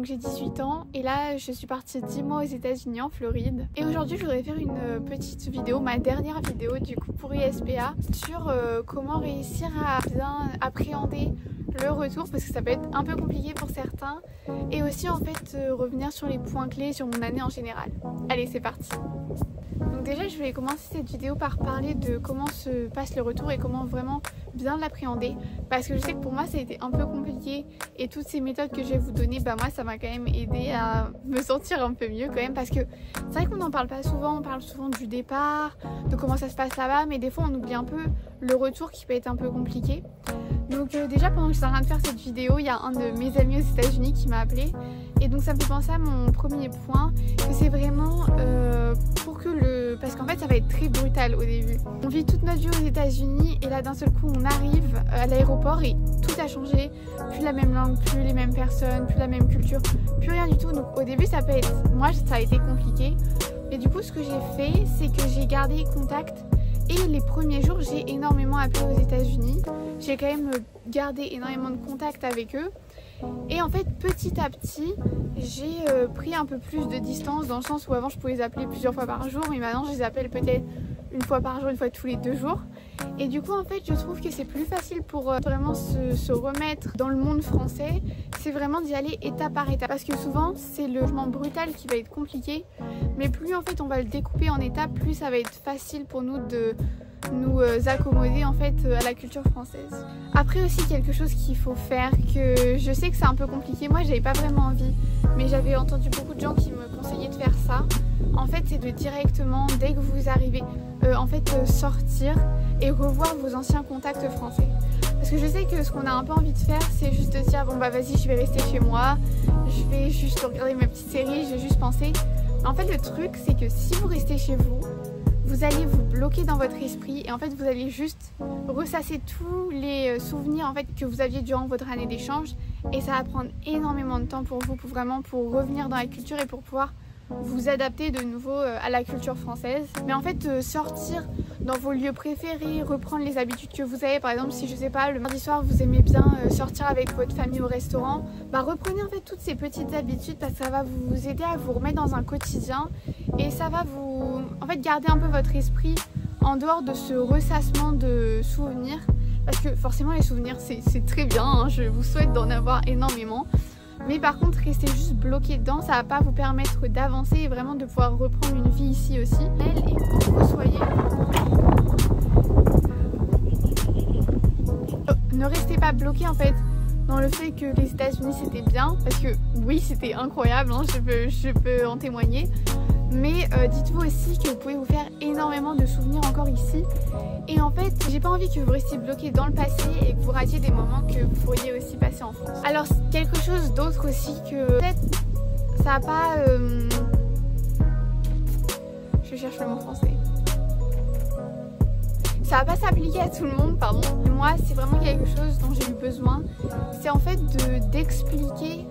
donc j'ai 18 ans et là je suis partie 10 mois aux États-Unis en Floride. Et aujourd'hui je voudrais faire une petite vidéo, ma dernière vidéo du coup pour ISPA, sur comment réussir à bien appréhender le retour parce que ça peut être un peu compliqué pour certains, et aussi en fait revenir sur les points clés sur mon année en général. Allez, c'est parti. Donc déjà je voulais commencer cette vidéo par parler de comment se passe le retour et comment vraiment bien l'appréhender, parce que je sais que pour moi ça a été un peu compliqué et toutes ces méthodes que je vais vous donner, bah moi ça m'a quand même aidé à me sentir un peu mieux quand même, parce que c'est vrai qu'on n'en parle pas souvent, on parle souvent du départ, de comment ça se passe là-bas, mais des fois on oublie un peu le retour qui peut être un peu compliqué. Donc déjà pendant que je suis en train de faire cette vidéo, il y a un de mes amis aux États-Unis qui m'a appelé, et donc ça me fait penser à mon premier point, que c'est vraiment pour que parce qu'en fait ça va être très brutal au début. On vit toute notre vie aux États-Unis et là d'un seul coup on arrive à l'aéroport et tout a changé, plus la même langue, plus les mêmes personnes, plus la même culture, plus rien du tout. Donc au début ça peut être, moi ça a été compliqué, et du coup ce que j'ai fait c'est que j'ai gardé contact. Et les premiers jours, j'ai énormément appelé aux États-Unis. J'ai quand même gardé énormément de contacts avec eux. Et en fait, petit à petit, j'ai pris un peu plus de distance, dans le sens où avant, je pouvais les appeler plusieurs fois par jour. Mais maintenant, je les appelle peut-être une fois par jour, une fois tous les 2 jours. Et du coup, en fait, je trouve que c'est plus facile pour vraiment se remettre dans le monde français. C'est vraiment d'y aller étape par étape. Parce que souvent, c'est le changement brutal qui va être compliqué. Mais plus en fait on va le découper en étapes, plus ça va être facile pour nous de nous accommoder en fait à la culture française. Après aussi quelque chose qu'il faut faire, que je sais que c'est un peu compliqué, moi j'avais pas vraiment envie, mais j'avais entendu beaucoup de gens qui me conseillaient de faire ça. En fait c'est de directement, dès que vous arrivez, sortir et revoir vos anciens contacts français. Parce que je sais que ce qu'on a un peu envie de faire, c'est juste de dire bon bah vas-y, je vais rester chez moi, je vais juste regarder ma petite série, je vais juste penser. En fait le truc c'est que si vous restez chez vous, vous allez vous bloquer dans votre esprit et en fait vous allez juste ressasser tous les souvenirs en fait que vous aviez durant votre année d'échange, et ça va prendre énormément de temps pour vous, pour revenir dans la culture et pour pouvoir vous adapter de nouveau à la culture française. Mais en fait sortir dans vos lieux préférés, reprendre les habitudes que vous avez, par exemple si je sais pas, le mardi soir vous aimez bien sortir avec votre famille au restaurant, bah reprenez en fait toutes ces petites habitudes, parce que ça va vous aider à vous remettre dans un quotidien et ça va vous en fait garder un peu votre esprit en dehors de ce ressassement de souvenirs, parce que forcément les souvenirs c'est très bien, hein, je vous souhaite d'en avoir énormément. Mais par contre, rester juste bloqué dedans, ça va pas vous permettre d'avancer et vraiment de pouvoir reprendre une vie ici aussi. Et où vous soyez, ne restez pas bloqué en fait dans le fait que les États-Unis c'était bien, parce que oui c'était incroyable, hein, je peux en témoigner. Mais dites-vous aussi que vous pouvez vous faire énormément de souvenirs encore ici. Et en fait, j'ai pas envie que vous restiez bloqué dans le passé et que vous ratiez des moments que vous pourriez aussi passer en France. Alors quelque chose d'autre aussi, que peut-être ça va pas... Je cherche le mot français. Ça va pas s'appliquer à tout le monde, pardon. Moi, c'est vraiment quelque chose dont j'ai eu besoin. C'est en fait d'expliquer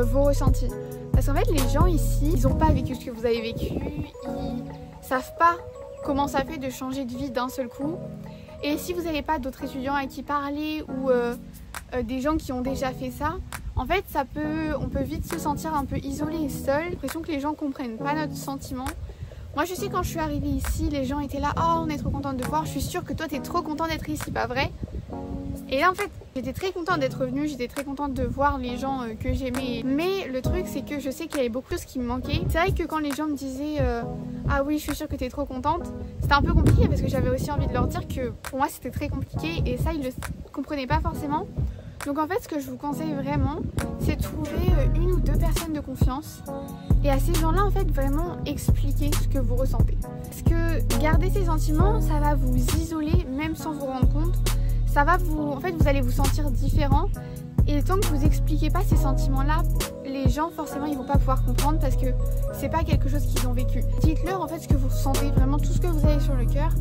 vos ressentis. Parce qu'en fait les gens ici, ils n'ont pas vécu ce que vous avez vécu, ils savent pas comment ça fait de changer de vie d'un seul coup. Et si vous n'avez pas d'autres étudiants à qui parler ou des gens qui ont déjà fait ça, en fait on peut vite se sentir un peu isolé et seul. J'ai l'impression que les gens comprennent pas notre sentiment. Moi je sais quand je suis arrivée ici, les gens étaient là, oh on est trop contente de te voir, je suis sûre que toi t'es trop content d'être ici, pas vrai? Et là en fait j'étais très contente d'être venue, j'étais très contente de voir les gens que j'aimais. Mais le truc c'est que je sais qu'il y avait beaucoup de choses qui me manquaient. C'est vrai que quand les gens me disaient ah oui je suis sûre que t'es trop contente, c'était un peu compliqué parce que j'avais aussi envie de leur dire que pour moi c'était très compliqué et ça ils le comprenaient pas forcément. Donc en fait ce que je vous conseille vraiment, c'est de trouver 1 ou 2 personnes de confiance et à ces gens-là en fait vraiment expliquer ce que vous ressentez. Parce que garder ces sentiments, ça va vous isoler même sans vous rendre compte. Ça va en fait vous allez vous sentir différent, et tant que vous expliquez pas ces sentiments là, les gens forcément ils vont pas pouvoir comprendre parce que c'est pas quelque chose qu'ils ont vécu. Dites-leur en fait ce que vous ressentez, vraiment tout ce que vous avez sur le cœur,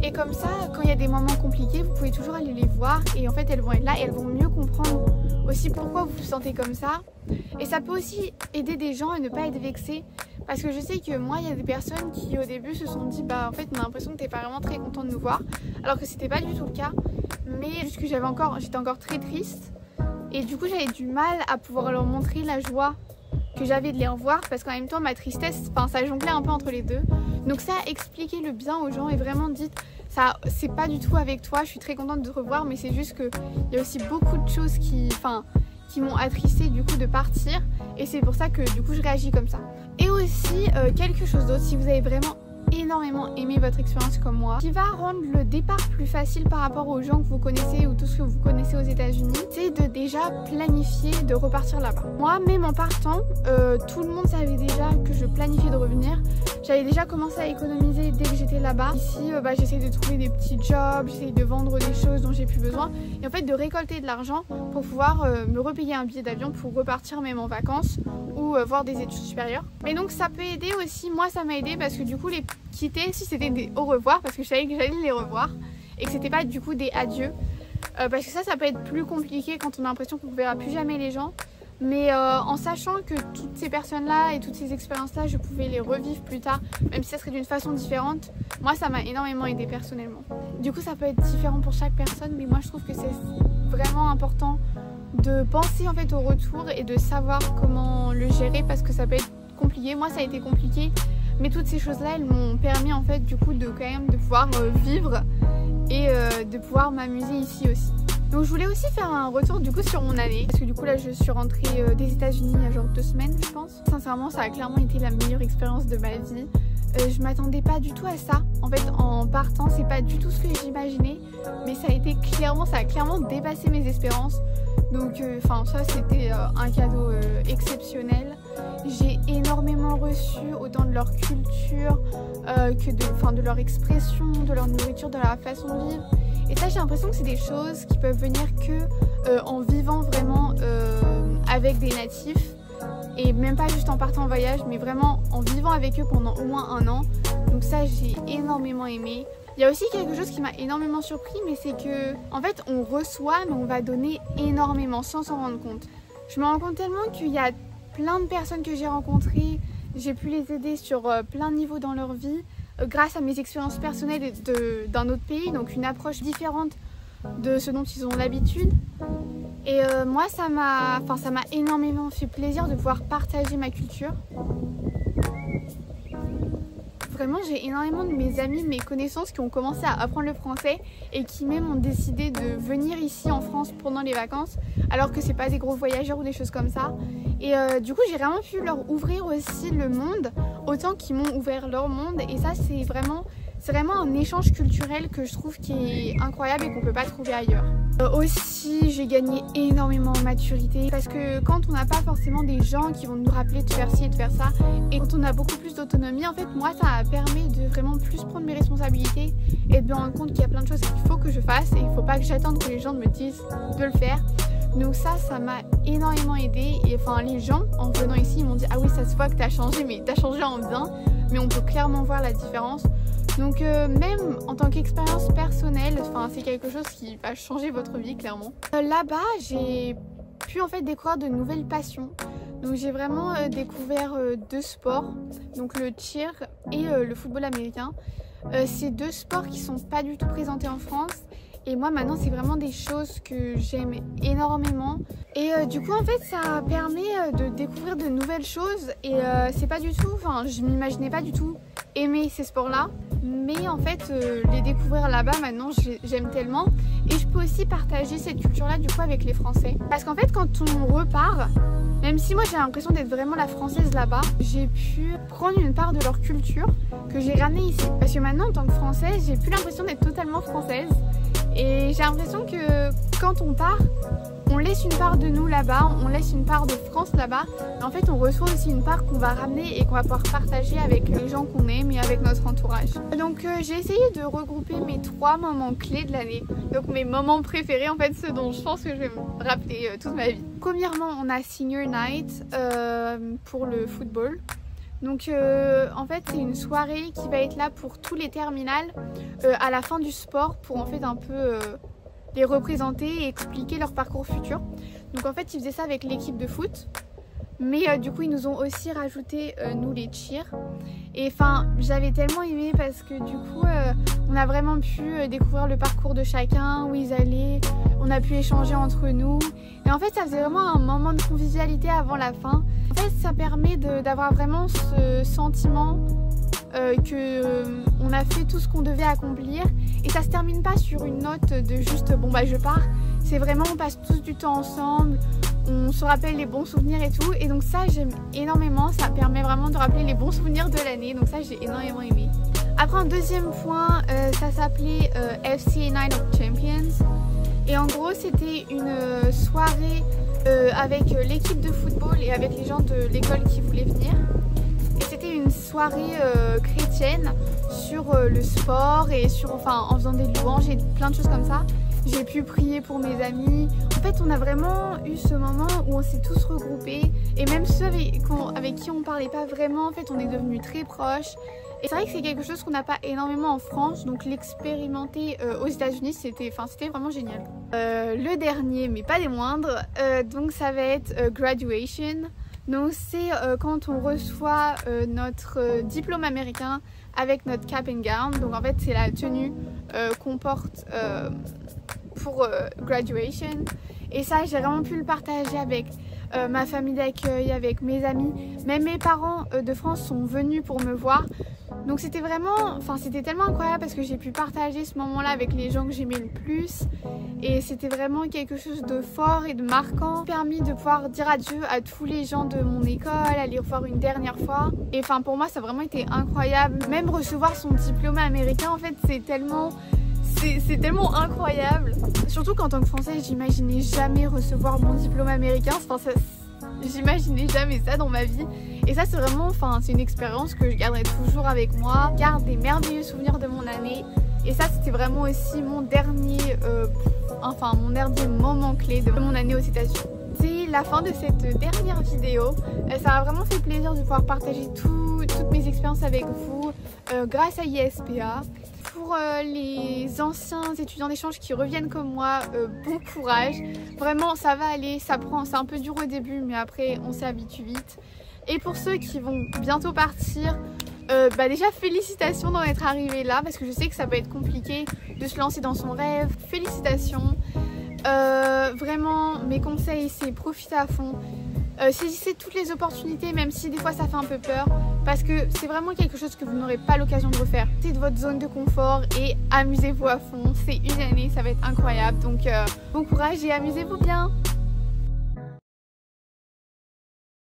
et comme ça quand il y a des moments compliqués vous pouvez toujours aller les voir et en fait elles vont être là et elles vont mieux comprendre aussi pourquoi vous vous sentez comme ça. Et ça peut aussi aider des gens à ne pas être vexés, parce que je sais que moi il y a des personnes qui au début se sont dit bah en fait on a l'impression que t'es pas vraiment très content de nous voir, alors que c'était pas du tout le cas, mais juste que j'étais encore très triste. Et du coup j'avais du mal à pouvoir leur montrer la joie que j'avais de les revoir, parce qu'en même temps ma tristesse, enfin ça jonglait un peu entre les deux. Donc ça, expliquer le bien aux gens et vraiment dites ça, c'est pas du tout avec toi, je suis très contente de te revoir, mais c'est juste que il y a aussi beaucoup de choses qui m'ont attristée du coup de partir, et c'est pour ça que du coup je réagis comme ça. Et aussi quelque chose d'autre, si vous avez vraiment énormément aimé votre expérience comme moi, qui va rendre le départ plus facile par rapport aux gens que vous connaissez ou tout ce que vous connaissez aux États-Unis, c'est de déjà planifier de repartir là-bas. Moi, même en partant, tout le monde savait déjà que je planifiais de revenir. J'avais déjà commencé à économiser dès que j'étais là-bas. Ici, j'essaie de trouver des petits jobs, j'essaie de vendre des choses dont j'ai plus besoin et en fait de récolter de l'argent pour pouvoir me repayer un billet d'avion pour repartir même en vacances ou voir des études supérieures. Mais donc ça peut aider aussi, moi ça m'a aidé parce que du coup les quitter, si c'était des au revoir, parce que je savais que j'allais les revoir et que c'était pas du coup des adieux, parce que ça peut être plus compliqué quand on a l'impression qu'on ne verra plus jamais les gens. Mais en sachant que toutes ces personnes-là et toutes ces expériences-là, je pouvais les revivre plus tard, même si ça serait d'une façon différente, moi ça m'a énormément aidé personnellement. Du coup ça peut être différent pour chaque personne, mais moi je trouve que c'est vraiment important de penser en fait au retour et de savoir comment le gérer, parce que ça peut être compliqué. Moi ça a été compliqué, mais toutes ces choses-là elles m'ont permis en fait du coup de quand même de pouvoir vivre et de pouvoir m'amuser ici aussi. Donc je voulais aussi faire un retour du coup sur mon année, parce que du coup là je suis rentrée des États-Unis il y a genre 2 semaines je pense. Sincèrement ça a clairement été la meilleure expérience de ma vie. Je m'attendais pas du tout à ça. En fait en partant c'est pas du tout ce que j'imaginais, mais ça a clairement dépassé mes espérances. Donc ça c'était un cadeau exceptionnel. J'ai énormément reçu autant de leur culture que de leur expression, de leur nourriture, de leur façon de vivre. Et ça j'ai l'impression que c'est des choses qui peuvent venir que en vivant vraiment avec des natifs, et même pas juste en partant en voyage, mais vraiment en vivant avec eux pendant au moins 1 an. Donc ça j'ai énormément aimé. Il y a aussi quelque chose qui m'a énormément surpris, mais c'est que en fait on reçoit mais on va donner énormément sans s'en rendre compte. Je me rends compte tellement qu'il y a plein de personnes que j'ai rencontrées, j'ai pu les aider sur plein de niveaux dans leur vie grâce à mes expériences personnelles d'un autre pays, donc une approche différente de ce dont ils ont l'habitude. Et moi ça m'a énormément fait plaisir de pouvoir partager ma culture. Vraiment j'ai énormément de mes amis, mes connaissances qui ont commencé à apprendre le français et qui même ont décidé de venir ici en France pendant les vacances, alors que c'est pas des gros voyageurs ou des choses comme ça. Et du coup j'ai vraiment pu leur ouvrir aussi le monde autant qu'ils m'ont ouvert leur monde, et ça c'est vraiment un échange culturel que je trouve qui est incroyable et qu'on peut pas trouver ailleurs. Aussi j'ai gagné énormément en maturité, parce que quand on n'a pas forcément des gens qui vont nous rappeler de faire ci et de faire ça, et quand on a beaucoup plus d'autonomie, en fait moi ça permet de vraiment plus prendre mes responsabilités et de me rendre compte qu'il y a plein de choses qu'il faut que je fasse et il faut pas que j'attende que les gens me disent de le faire. Donc ça m'a énormément aidé, et enfin les gens en venant ici ils m'ont dit ah oui ça se voit que t'as changé, mais t'as changé en bien, mais on peut clairement voir la différence. Donc même en tant qu'expérience personnelle, c'est quelque chose qui va changer votre vie clairement. Là-bas j'ai pu en fait découvrir de nouvelles passions. Donc j'ai vraiment découvert 2 sports, donc le cheer et le football américain. C'est 2 sports qui sont pas du tout présentés en France. Et moi maintenant c'est vraiment des choses que j'aime énormément. Et du coup en fait ça permet de découvrir de nouvelles choses. Et c'est pas du tout, je m'imaginais pas du tout aimer ces sports là. Mais en fait les découvrir là-bas maintenant j'aime tellement. Et je peux aussi partager cette culture là du coup avec les Français. Parce qu'en fait quand on repart, même si moi j'ai l'impression d'être vraiment la française là-bas, j'ai pu prendre une part de leur culture que j'ai ramenée ici. Parce que maintenant en tant que française j'ai plus l'impression d'être totalement française. Et j'ai l'impression que quand on part, on laisse une part de nous là-bas, on laisse une part de France là-bas. Et en fait, on reçoit aussi une part qu'on va ramener et qu'on va pouvoir partager avec les gens qu'on aime et avec notre entourage. Donc j'ai essayé de regrouper mes 3 moments clés de l'année. Donc mes moments préférés, en fait, ceux dont je pense que je vais me rappeler toute ma vie. Premièrement, on a Senior Night pour le football. Donc en fait c'est une soirée qui va être là pour tous les terminales à la fin du sport, pour en fait un peu les représenter et expliquer leur parcours futur. Donc en fait ils faisaient ça avec l'équipe de foot. Mais du coup ils nous ont aussi rajouté nous les cheers. Et enfin j'avais tellement aimé parce que du coup on a vraiment pu découvrir le parcours de chacun, où ils allaient, on a pu échanger entre nous. Et en fait ça faisait vraiment un moment de convivialité avant la fin. En fait ça permet d'avoir vraiment ce sentiment qu'on a fait tout ce qu'on devait accomplir. Et ça se termine pas sur une note de juste bon bah je pars. C'est vraiment on passe tous du temps ensemble, on se rappelle les bons souvenirs et tout. Et donc ça j'aime énormément, ça permet vraiment de rappeler les bons souvenirs de l'année. Donc ça j'ai énormément aimé. Après un deuxième point, ça s'appelait FC Night of Champions. Et en gros c'était une soirée avec l'équipe de football et avec les gens de l'école qui voulaient venir. Et c'était une soirée chrétienne sur le sport et sur, enfin, en faisant des louanges et plein de choses comme ça. J'ai pu prier pour mes amis. En fait, on a vraiment eu ce moment où on s'est tous regroupés. Et même ceux avec qui on parlait pas vraiment, en fait, on est devenus très proches. Et c'est vrai que c'est quelque chose qu'on n'a pas énormément en France. Donc l'expérimenter aux États-Unis, c'était vraiment génial. Le dernier, mais pas des moindres, donc ça va être graduation. Donc c'est quand on reçoit notre diplôme américain avec notre cap and gown. Donc en fait c'est la tenue qu'on porte pour graduation. Et ça j'ai vraiment pu le partager avec ma famille d'accueil, avec mes amis. Même mes parents de France sont venus pour me voir. Donc c'était vraiment, c'était tellement incroyable parce que j'ai pu partager ce moment-là avec les gens que j'aimais le plus. Et c'était vraiment quelque chose de fort et de marquant. Permis de pouvoir dire adieu à tous les gens de mon école, aller revoir une dernière fois. Et pour moi ça a vraiment été incroyable. Même recevoir son diplôme américain, en fait c'est tellement incroyable. Surtout qu'en tant que Française, j'imaginais jamais recevoir mon diplôme américain. J'imaginais jamais ça dans ma vie. Et ça c'est vraiment, c'est une expérience que je garderai toujours avec moi. Je garde des merveilleux souvenirs de mon année. Et ça c'était vraiment aussi mon dernier moment clé de mon année aux États-Unis. C'est la fin de cette dernière vidéo. Ça m'a vraiment fait plaisir de pouvoir partager toutes mes expériences avec vous grâce à ISPA. Pour les anciens étudiants d'échange qui reviennent comme moi, bon courage. Vraiment ça va aller, c'est un peu dur au début mais après on s'y habitue vite. Et pour ceux qui vont bientôt partir, déjà félicitations d'en être arrivé là parce que je sais que ça peut être compliqué de se lancer dans son rêve. Félicitations. Vraiment mes conseils c'est profiter à fond. Saisissez toutes les opportunités même si des fois ça fait un peu peur parce que c'est vraiment quelque chose que vous n'aurez pas l'occasion de refaire. C'est de votre zone de confort et amusez-vous à fond. C'est une année, ça va être incroyable. Donc bon courage et amusez-vous bien.